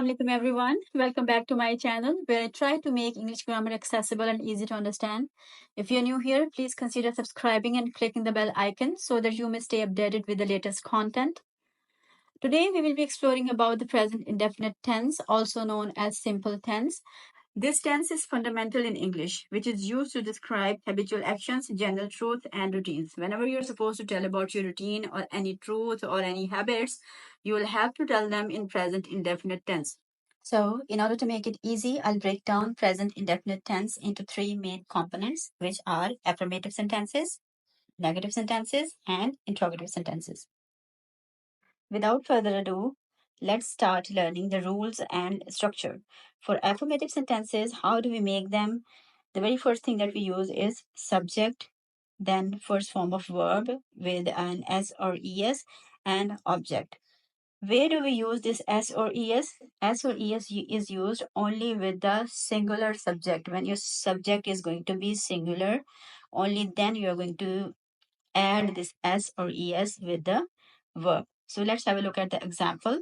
Assalamu alaikum everyone. Welcome back to my channel where I try to make English grammar accessible and easy to understand. If you're new here, please consider subscribing and clicking the bell icon so that you may stay updated with the latest content. Today we will be exploring about the present indefinite tense, also known as simple tense. This tense is fundamental in English, which is used to describe habitual actions, general truth, and routines. Whenever you're supposed to tell about your routine or any truth or any habits, you will have to tell them in present indefinite tense. So, in order to make it easy, I'll break down present indefinite tense into three main components, which are affirmative sentences, negative sentences, and interrogative sentences. Without further ado, let's start learning the rules and structure. For affirmative sentences, how do we make them? The very first thing that we use is subject, then first form of verb with an S or ES, and object. Where do we use this S or ES? S or ES is used only with the singular subject. When your subject is going to be singular, only then you are going to add this S or ES with the verb. So let's have a look at the example.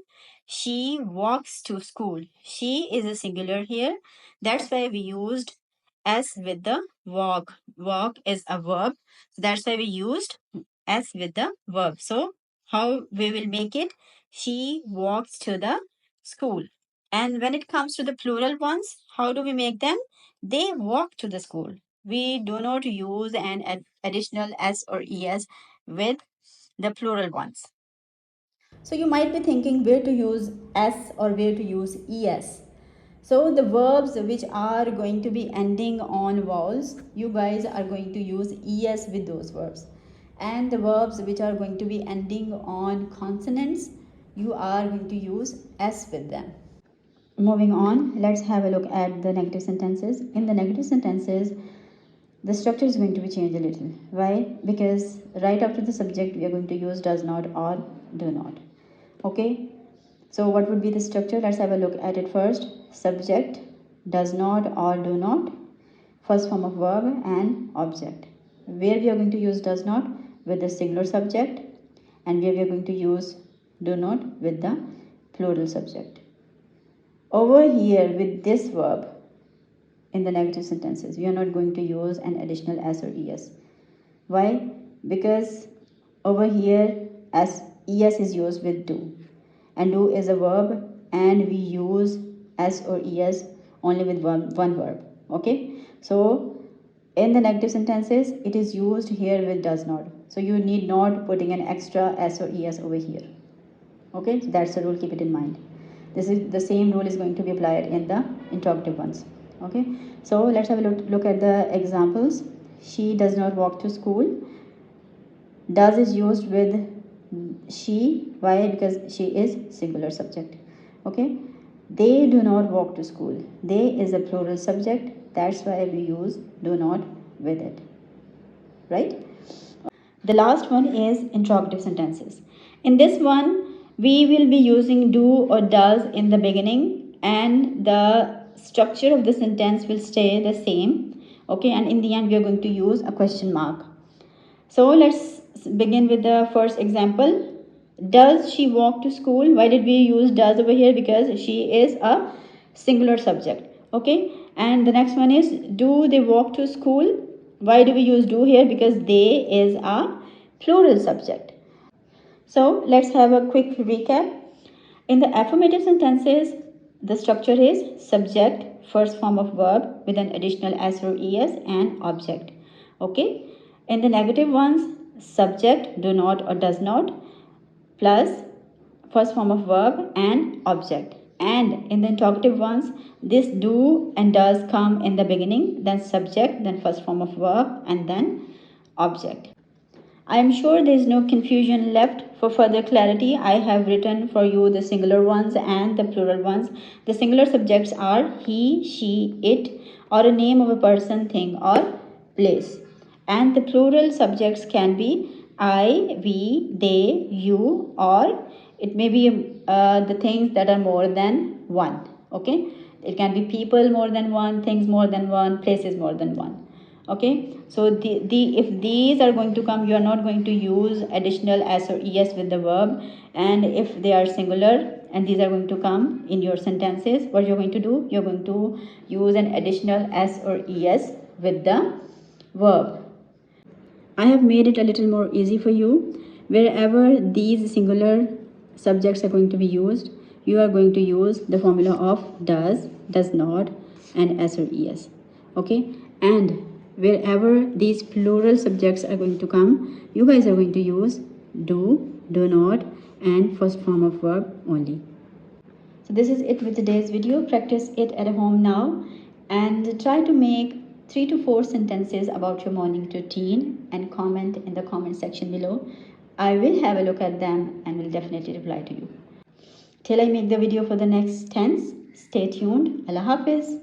She walks to school. She is a singular here. That's why we used S with the walk. Walk is a verb. So that's why we used S with the verb. So how we will make it? She walks to the school. And when it comes to the plural ones, how do we make them? They walk to the school. We do not use an additional S or ES with the plural ones. So you might be thinking where to use S or where to use ES. So the verbs which are going to be ending on vowels, you guys are going to use ES with those verbs. And the verbs which are going to be ending on consonants, you are going to use S with them. Moving on, let's have a look at the negative sentences. In the negative sentences, the structure is going to be changed a little. Why? Because right after the subject, we are going to use does not or do not. Okay, so what would be the structure? Let's have a look at it first. Subject, does not or do not, first form of verb, and object. Where we are going to use does not with the singular subject, and where we are going to use do not with the plural subject. Over here with this verb, in the negative sentences, we are not going to use an additional S or ES. Why? Because over here as ES is used with do, and do is a verb, and we use S or ES only with one verb. Okay, so in the negative sentences it is used here with does not, so you need not putting an extra S or ES over here. Okay, so that's the rule, keep it in mind. This is the same rule is going to be applied in the interrogative ones. Okay, so let's have a look at the examples. She does not walk to school. Does is used with she. Why? Because she is singular subject. Okay, they do not walk to school. They is a plural subject. That's why we use do not with it. Right? The last one is interrogative sentences. In this one, we will be using do or does in the beginning, and the structure of the sentence will stay the same. Okay, and in the end, we are going to use a question mark. So let's begin with the first example. Does she walk to school? Why did we use does over here? Because she is a singular subject. Okay, and the next one is do they walk to school? Why do we use do here? Because they is a plural subject. So let's have a quick recap. In the affirmative sentences, the structure is subject, first form of verb with an additional S or ES, and object. Okay. In the negative ones, subject, do not or does not, plus first form of verb and object. And in the interrogative ones, this do and does come in the beginning, then subject, then first form of verb, and then object. I am sure there is no confusion left. For further clarity, I have written for you the singular ones and the plural ones. The singular subjects are he, she, it, or a name of a person, thing, or place. And the plural subjects can be I, we, they, you, or it may be the things that are more than one. Okay, it can be people more than one, things more than one, places more than one. Okay, so if these are going to come, you are not going to use additional S or ES with the verb, and if they are singular, and these are going to come in your sentences. What you're going to do, you're going to use an additional s or es with the verb. I have made it a little more easy for you. Wherever these singular subjects are going to be used, you are going to use the formula of does, does not, and s or es. Okay? And wherever these plural subjects are going to come, you guys are going to use do, do not, and first form of verb only. So this is it with today's video. Practice it at home now and try to make 3 to 4 sentences about your morning routine and comment in the comment section below. I will have a look at them and will definitely reply to you. Till I make the video for the next tense, stay tuned. Allah Hafiz.